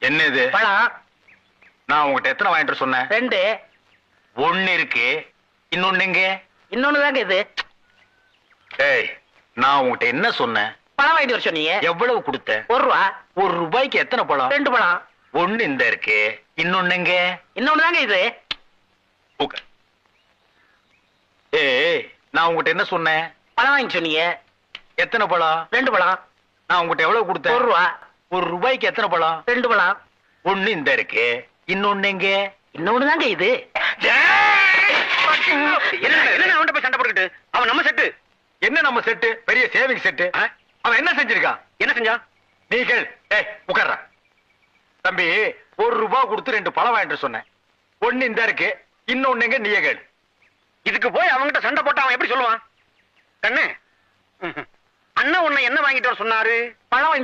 என்ன இது பழம் நான் உங்ககிட்ட எத்தனை வாங்கிட்டு சொன்னேன்? 2. ஒண்ணு இருக்கு, இன்னொன்னு எங்க? இன்னொன்னு தாங்க இது. ஏய், நான் உங்ககிட்ட என்ன சொன்னேன்? பழம் வாங்கிட்டு வர சொன்னீங்க. எவ்வளவு கொடுத்த? 1 ரூபா. 1 ரூபாய்க்கு எத்தனை பழம்? 2 பழம். ஒண்ணு இந்த இருக்கு, இன்னொன்னு எங்க? இன்னொன்னு தாங்க இது. உட்கார். ஏய், நான் உங்ககிட்ட என்ன சொன்னேன்? பழம் வாங்கி சொன்னீங்க. எத்தனை பழம்? 2 பழம். நான் உங்ககிட்ட எவ்வளவு கொடுத்தேன்? 1 ரூபா. 1 ரூபாய்க்கு எத்தனை பழம்? 2 பழம். ஒண்ணு இந்த இருக்கு, இன்னொன்னு எங்க? இன்னொன்னு தாங்க இது. என்ன அவன்கிட்ட போய் சண்டை போட்டுக்கிட்டு? அவன் நம்ம செட்டு. என்ன நம்ம செட்டு? பெரிய சேவிங் செட்டு. அவன் என்ன செஞ்சிருக்கான்? என்ன செஞ்சா? நீ கேள். ஏய், உட்கார்றா. தம்பி, 1 ரூபாய் கொடுத்து 2 பழம் வாங்கிட்டு சொன்னேன். ஒண்ணு இந்த இருக்கு, இன்னொன்னு எங்க? நீயே கேள். இதுக்கு போய் அவன்கிட்ட சண்டை போட்டு அவன் எப்படி சொல்லுவான்? கண்ணு, அண்ணன் உன்னை என்ன வாங்கிட்டு வர சொன்னாரு? பழம் வாங்கி